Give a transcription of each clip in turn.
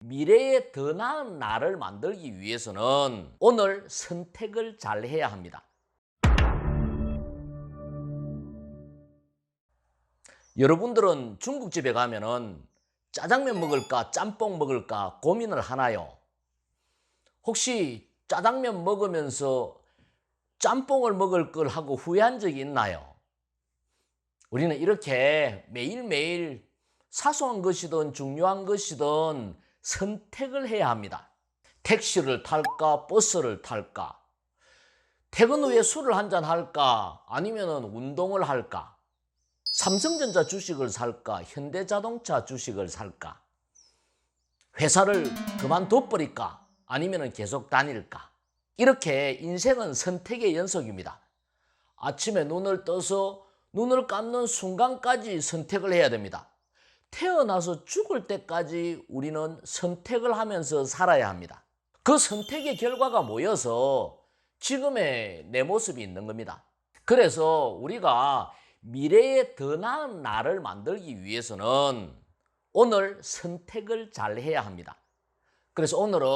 미래에 더 나은 나를 만들기 위해서는 오늘 선택을 잘 해야 합니다. 여러분들은 중국집에 가면은 짜장면 먹을까 짬뽕 먹을까 고민을 하나요? 혹시 짜장면 먹으면서 짬뽕을 먹을 걸 하고 후회한 적이 있나요? 우리는 이렇게 매일매일 사소한 것이든 중요한 것이든 선택을 해야 합니다. 택시를 탈까 버스를 탈까, 퇴근 후에 술을 한잔 할까 아니면 운동을 할까, 삼성전자 주식을 살까 현대자동차 주식을 살까, 회사를 그만둬버릴까 아니면 계속 다닐까. 이렇게 인생은 선택의 연속입니다. 아침에 눈을 떠서 눈을 감는 순간까지 선택을 해야 됩니다. 태어나서 죽을 때까지 우리는 선택을 하면서 살아야 합니다. 그 선택의 결과가 모여서 지금의 내 모습이 있는 겁니다. 그래서 우리가 미래에 더 나은 나를 만들기 위해서는 오늘 선택을 잘 해야 합니다. 그래서 오늘은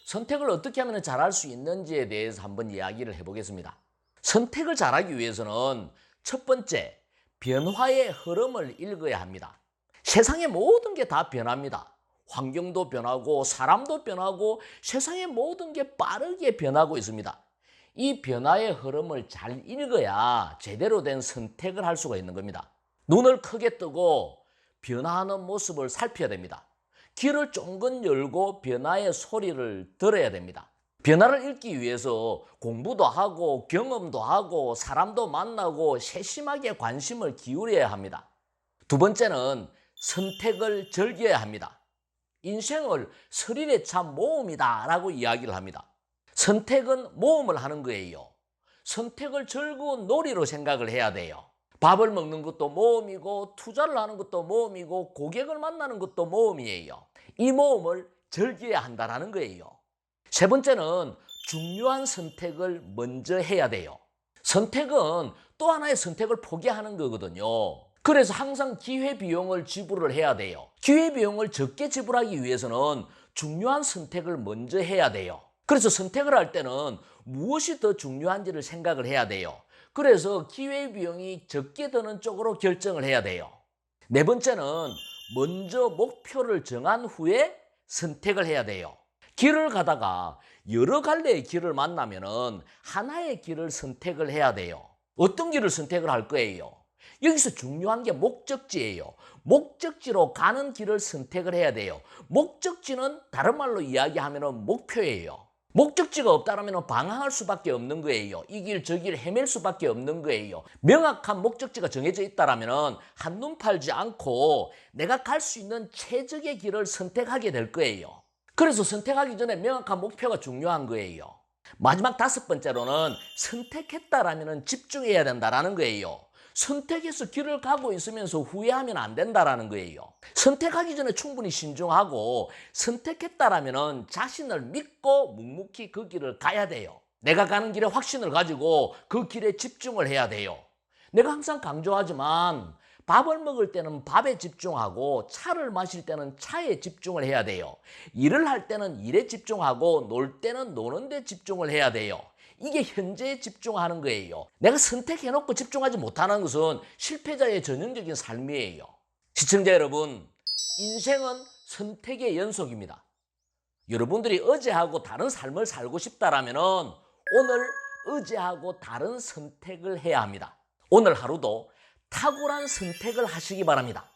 선택을 어떻게 하면 잘할 수 있는지에 대해서 한번 이야기를 해보겠습니다. 선택을 잘하기 위해서는 첫 번째, 변화의 흐름을 읽어야 합니다. 세상의 모든 게 다 변합니다. 환경도 변하고 사람도 변하고 세상의 모든 게 빠르게 변하고 있습니다. 이 변화의 흐름을 잘 읽어야 제대로 된 선택을 할 수가 있는 겁니다. 눈을 크게 뜨고 변화하는 모습을 살펴야 됩니다. 귀를 쫑긋 열고 변화의 소리를 들어야 됩니다. 변화를 읽기 위해서 공부도 하고 경험도 하고 사람도 만나고 세심하게 관심을 기울여야 합니다. 두 번째는 선택을 즐겨야 합니다. 인생을 스릴에 찬 모험이다 라고 이야기를 합니다. 선택은 모험을 하는 거예요. 선택을 즐거운 놀이로 생각을 해야 돼요. 밥을 먹는 것도 모험이고 투자를 하는 것도 모험이고 고객을 만나는 것도 모험이에요. 이 모험을 즐겨야 한다는 거예요. 세 번째는 중요한 선택을 먼저 해야 돼요. 선택은 또 하나의 선택을 포기하는 거거든요. 그래서 항상 기회비용을 지불을 해야 돼요. 기회비용을 적게 지불하기 위해서는 중요한 선택을 먼저 해야 돼요. 그래서 선택을 할 때는 무엇이 더 중요한지를 생각을 해야 돼요. 그래서 기회비용이 적게 드는 쪽으로 결정을 해야 돼요. 네 번째는 먼저 목표를 정한 후에 선택을 해야 돼요. 길을 가다가 여러 갈래의 길을 만나면 하나의 길을 선택을 해야 돼요. 어떤 길을 선택을 할 거예요? 여기서 중요한 게 목적지예요. 목적지로 가는 길을 선택을 해야 돼요. 목적지는 다른 말로 이야기하면 목표예요. 목적지가 없다면 방황할 수밖에 없는 거예요. 이 길 저 길 헤맬 수밖에 없는 거예요. 명확한 목적지가 정해져 있다면 한눈 팔지 않고 내가 갈 수 있는 최적의 길을 선택하게 될 거예요. 그래서 선택하기 전에 명확한 목표가 중요한 거예요. 마지막 다섯 번째로는 선택했다라면 집중해야 된다는 거예요. 선택해서 길을 가고 있으면서 후회하면 안 된다는 거예요. 선택하기 전에 충분히 신중하고 선택했다라면 자신을 믿고 묵묵히 그 길을 가야 돼요. 내가 가는 길에 확신을 가지고 그 길에 집중을 해야 돼요. 내가 항상 강조하지만 밥을 먹을 때는 밥에 집중하고 차를 마실 때는 차에 집중을 해야 돼요. 일을 할 때는 일에 집중하고 놀 때는 노는 데 집중을 해야 돼요. 이게 현재에 집중하는 거예요. 내가 선택해놓고 집중하지 못하는 것은 실패자의 전형적인 삶이에요. 시청자 여러분, 인생은 선택의 연속입니다. 여러분들이 어제하고 다른 삶을 살고 싶다면 오늘 어제하고 다른 선택을 해야 합니다. 오늘 하루도 탁월한 선택을 하시기 바랍니다.